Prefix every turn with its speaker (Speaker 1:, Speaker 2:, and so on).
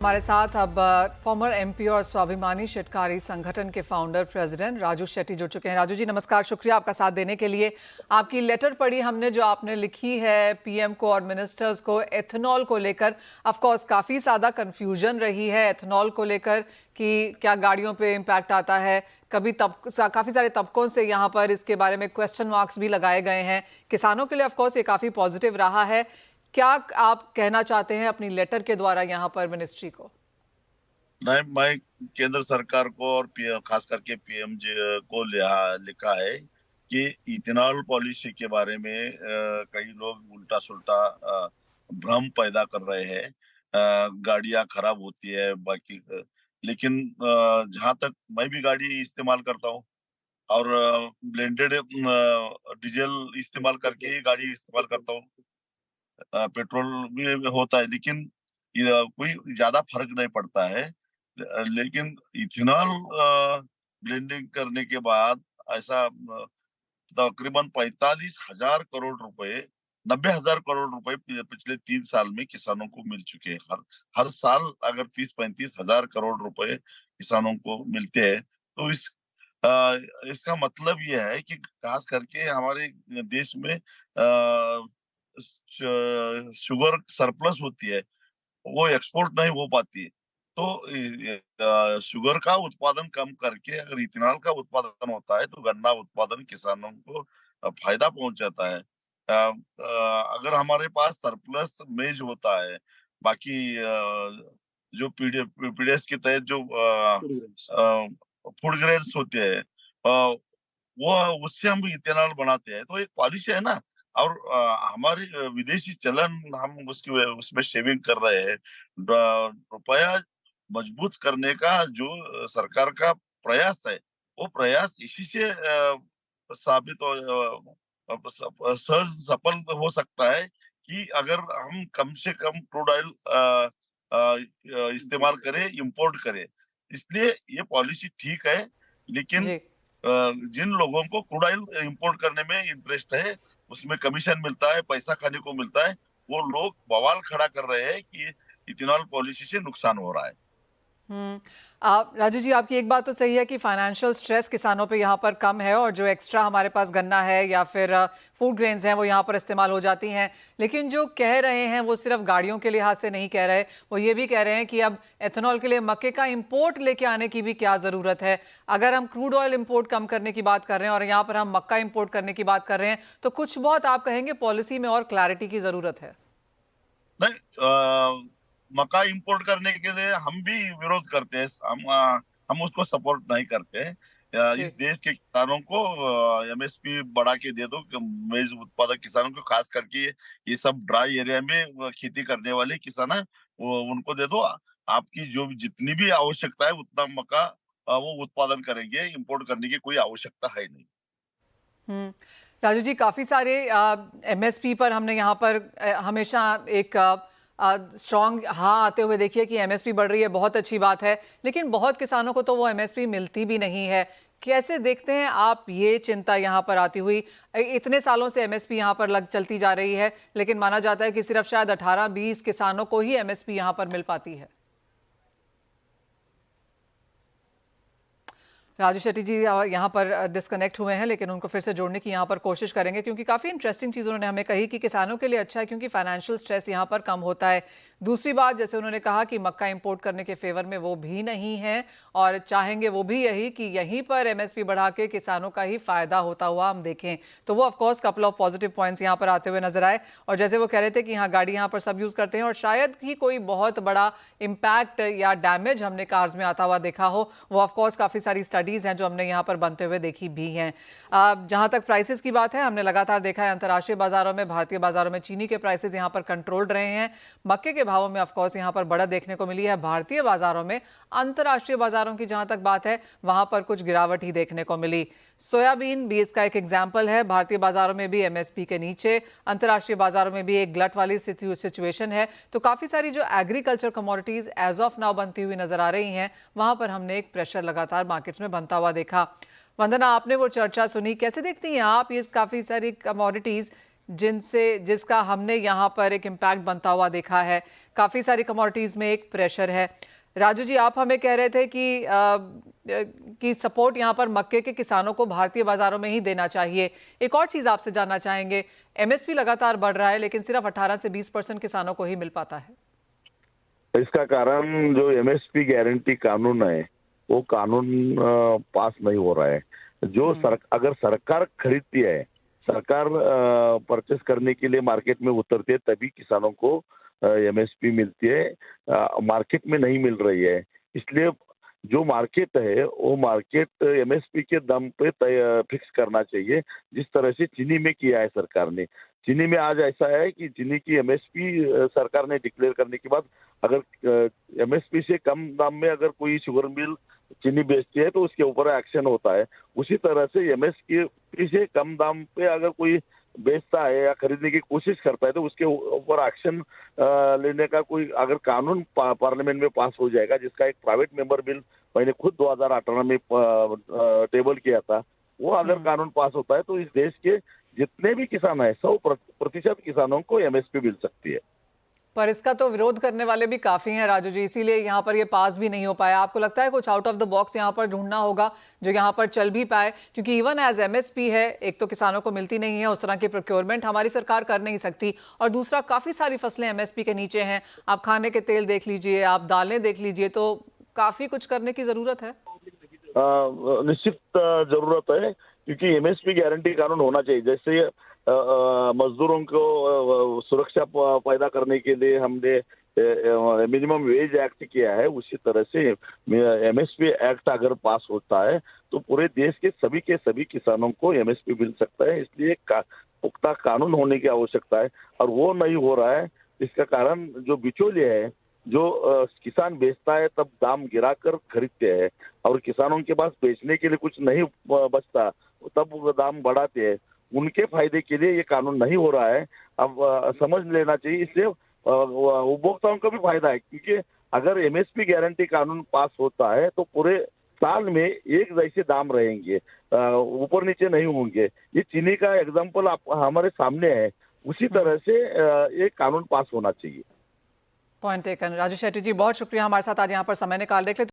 Speaker 1: हमारे साथ अब फॉर्मर एमपी और स्वाभिमानी शिटकारी संगठन के फाउंडर प्रेसिडेंट राजू शेट्टी जुड़ चुके हैं। राजू जी नमस्कार, शुक्रिया आपका साथ देने के लिए। आपकी लेटर पढ़ी हमने जो आपने लिखी है पीएम को और मिनिस्टर्स को एथेनॉल को लेकर। ऑफ कोर्स काफ़ी ज़्यादा कंफ्यूजन रही है एथेनॉल को लेकर कि क्या गाड़ियों पे इम्पैक्ट आता है। काफ़ी सारे तबकों से यहाँ पर इसके बारे में क्वेश्चन मार्क्स भी लगाए गए हैं। किसानों के लिए ऑफ कोर्स ये काफ़ी पॉजिटिव रहा है। क्या आप कहना चाहते हैं अपनी लेटर के द्वारा यहाँ पर मिनिस्ट्री को?
Speaker 2: नहीं, मैं केंद्र सरकार को और खास करके पीएम जी को लिखा है कि इथेनॉल पॉलिसी के बारे में कई लोग उल्टा सुल्टा भ्रम पैदा कर रहे हैं। गाड़ियां खराब होती है बाकी लेकिन जहां तक मैं भी गाड़ी इस्तेमाल करता हूँ और ब्लेंडेड डीजल इस्तेमाल करके ही गाड़ी इस्तेमाल करता हूँ। पेट्रोल भी होता है लेकिन ये कोई ज्यादा फर्क नहीं पड़ता है। लेकिन इथेनॉल ब्लेंडिंग करने के बाद ऐसा तकरीबन 45,000 करोड़ रुपए, 90,000 करोड़ रुपए पिछले 3 साल में किसानों को मिल चुके हैं। हर हर साल अगर 30-35 हजार करोड़ रुपए किसानों को मिलते हैं तो अ, इसका मतलब यह है कि खास करके हमारे देश में शुगर सरप्लस होती है, वो एक्सपोर्ट नहीं हो पाती है। तो शुगर का उत्पादन कम करके अगर इथेनॉल का उत्पादन होता है तो गन्ना उत्पादन किसानों को फायदा पहुंचाता है। अगर हमारे पास सरप्लस मेज होता है, बाकी जो पीडीएस के तहत जो फूड ग्रेन्स होते हैं, वो उससे हम इथेनॉल बनाते हैं तो एक पॉलिसी है ना। और हमारे विदेशी चलन हम उसकी उसमें सेविंग कर रहे हैं। रुपया मजबूत करने का जो सरकार का प्रयास है, वो प्रयास इसी से साबित सहज सफल हो सकता है कि अगर हम कम से कम क्रूड ऑयल इस्तेमाल करें, इंपोर्ट करें। इसलिए ये पॉलिसी ठीक है, लेकिन
Speaker 1: जी।
Speaker 2: जिन लोगों को क्रूड ऑयल इंपोर्ट करने में इंटरेस्ट है, उसमें कमीशन मिलता है, पैसा खाने को मिलता है, वो लोग बवाल खड़ा कर रहे हैं कि इथेनॉल पॉलिसी से नुकसान हो रहा है।
Speaker 1: आप राजू जी, आपकी एक बात तो सही है कि फाइनेंशियल स्ट्रेस किसानों पे यहाँ पर कम है और जो एक्स्ट्रा हमारे पास गन्ना है या फिर फूड ग्रेन्स हैं वो यहाँ पर इस्तेमाल हो जाती हैं। लेकिन जो कह रहे हैं वो सिर्फ गाड़ियों के लिहाज से नहीं कह रहे, वो ये भी कह रहे हैं कि अब एथेनॉल के लिए मक्के का इंपोर्ट लेके आने की भी क्या ज़रूरत है। अगर हम क्रूड ऑयल इंपोर्ट कम करने की बात कर रहे हैं और यहाँ पर हम मक्का इंपोर्ट करने की बात कर रहे हैं तो कुछ बहुत आप कहेंगे पॉलिसी में और क्लैरिटी की ज़रूरत है।
Speaker 2: नहीं, मक्का इंपोर्ट करने के लिए हम भी विरोध करते हैं। हम उसको सपोर्ट नहीं करते हैं।
Speaker 1: जी।
Speaker 2: इस देश के किसानों को एमएसपी बढ़ा के दे दो, मेज उत्पादक किसानों को, खास करके ये सब ड्राई एरिया में खेती करने वाले किसान है, वो उनको दे दो। आपकी जो जितनी भी आवश्यकता है उतना मक्का वो उत्पादन करेंगे, इंपोर्ट करने की कोई आवश्यकता है नहीं।
Speaker 1: हम्म। राजू जी, काफी सारे एमएसपी पर हमने यहाँ पर हमेशा एक स्ट्रॉन्ग हाँ आते हुए देखिए कि एमएसपी बढ़ रही है, बहुत अच्छी बात है। लेकिन बहुत किसानों को तो वो एमएसपी मिलती भी नहीं है। कैसे देखते हैं आप ये चिंता यहाँ पर आती हुई? इतने सालों से एमएसपी यहाँ पर लग चलती जा रही है लेकिन माना जाता है कि सिर्फ शायद 18-20 किसानों को ही एमएसपी यहाँ पर मिल पाती है। राजू शेट्टी जी यहाँ पर डिस्कनेक्ट हुए हैं लेकिन उनको फिर से जोड़ने की यहाँ पर कोशिश करेंगे क्योंकि काफ़ी इंटरेस्टिंग चीज़ उन्होंने हमें कही कि किसानों के लिए अच्छा है क्योंकि फाइनेंशियल स्ट्रेस यहाँ पर कम होता है। दूसरी बात, जैसे उन्होंने कहा कि मक्का इंपोर्ट करने के फेवर में वो भी नहीं है और चाहेंगे वो भी यही कि यहीं पर एमएसपी बढ़ा के किसानों का ही फायदा होता हुआ हम देखें। तो वो of course couple of positive points यहाँ पर आते हुए नजर आए। और जैसे वो कह रहे थे कि हाँ गाड़ी यहाँ पर सब यूज़ करते हैं और शायद ही कोई बहुत बड़ा इम्पैक्ट या डैमेज हमने कार्स में आता हुआ देखा हो, वो ऑफकोर्स काफ़ी सारी स्टडीज़ हैं जो हमने यहाँ पर बनते हुए देखी भी हैं। जहाँ तक प्राइसेस की बात है, हमने लगातार देखा है अंतर्राष्ट्रीय बाजारों में, भारतीय बाजारों में चीनी के प्राइसेस यहाँ पर कंट्रोल्ड रहे हैं। मक्के के भावों में ऑफकोर्स यहाँ पर बढ़त देखने को मिली है भारतीय बाजारों में। अंतर्राष्ट्रीय बाजारों की जहाँ तक बात है वहाँ पर कुछ गिरावट ही देखने को मिली। सोयाबीन भी इसका एक एग्जाम्पल है, भारतीय बाजारों में भी एमएसपी के नीचे, अंतर्राष्ट्रीय बाजारों में भी एक ग्लट वाली सिचुएशन है। तो काफ़ी सारी जो agriculture commodities as of now बनती हुई नजर आ रही हैं, वहां पर हमने एक प्रेशर लगातार मार्केट्स में बनता हुआ देखा। वंदना, आपने वो चर्चा सुनी, कैसे देखती हैं आप ये काफ़ी सारी कमोडिटीज जिसका हमने यहाँ पर एक इम्पैक्ट बनता हुआ देखा है? काफ़ी सारी कमोडिटीज़ में एक प्रेशर है। राजू जी, आप हमें कह रहे थे कि सपोर्ट यहाँ पर मक्के के किसानों को भारतीय बाजारों में ही देना चाहिए। एक और चीज़ आपसे जानना चाहेंगे, एमएसपी लगातार बढ़ रहा है लेकिन सिर्फ 18 से 20% किसानों को ही मिल पाता है।
Speaker 3: इसका कारण जो एमएसपी गारंटी कानून है वो कानून पास नहीं हो रहा है। जो अगर सरकार खरीदती है, सरकार परचेस करने के लिए मार्केट में उतरती है, तभी किसानों को एमएसपी मिलती है। मार्केट में नहीं मिल रही है, इसलिए जो मार्केट है वो मार्केट एमएसपी के दम पे फिक्स करना चाहिए, जिस तरह से चीनी में किया है सरकार ने। चीनी में आज ऐसा है कि चीनी की एमएसपी सरकार ने डिक्लेयर करने के बाद अगर एमएसपी से कम दाम में अगर कोई शुगर मिल चीनी बेचती है तो उसके ऊपर एक्शन होता है। उसी तरह से एमएसपी से कम दाम पे अगर कोई बेचता है या खरीदने की कोशिश करता है तो उसके ऊपर एक्शन लेने का कोई अगर कानून पार्लियामेंट में पास हो जाएगा, जिसका एक प्राइवेट मेंबर बिल मैंने खुद 2018 में टेबल किया था, वो अगर कानून पास होता है तो इस देश के जितने भी किसान हैं 100% किसानों को एमएसपी मिल सकती है।
Speaker 1: पर इसका तो विरोध करने वाले भी काफी हैं राजू जी, इसीलिए यहाँ पर ये पास भी नहीं हो पाया। आपको लगता है कुछ आउट ऑफ द बॉक्स यहाँ पर ढूंढना होगा जो यहाँ पर चल भी पाए? क्योंकि इवन एज एमएसपी है, एक तो किसानों को मिलती नहीं है, उस तरह की प्रोक्योरमेंट हमारी सरकार कर नहीं सकती, और दूसरा काफी सारी फसलें एमएसपी के नीचे हैं। आप खाने के तेल देख लीजिए, आप दालें देख लीजिए, तो काफी कुछ करने की जरूरत है।
Speaker 3: निश्चित जरूरत है, क्योंकि एमएसपी गारंटी कानून होना चाहिए। जैसे मजदूरों को सुरक्षा पैदा करने के लिए हमने मिनिमम वेज एक्ट किया है, उसी तरह से एमएसपी एक्ट अगर पास होता है तो पूरे देश के सभी किसानों को एमएसपी मिल सकता है। इसलिए पुख्ता कानून होने की आवश्यकता है, और वो नहीं हो रहा है। इसका कारण जो बिचौलिए है, जो किसान बेचता है तब दाम गिराकर खरीदते हैं, और किसानों के पास बेचने के लिए कुछ नहीं बचता तब वो दाम बढ़ाते हैं। उनके फायदे के लिए ये कानून नहीं हो रहा है। अब समझ लेना चाहिए, इससे उपभोक्ताओं का भी फायदा है, क्योंकि अगर एमएसपी गारंटी कानून पास होता है तो पूरे साल में एक जैसे दाम रहेंगे, ऊपर नीचे नहीं होंगे। ये चीनी का एग्जाम्पल हमारे सामने है। उसी तरह से एक कानून पास होना चाहिए।
Speaker 1: Point taken. राजू शेट्टी जी, बहुत शुक्रिया हमारे साथ आज यहाँ पर समय निकाल रहे थे।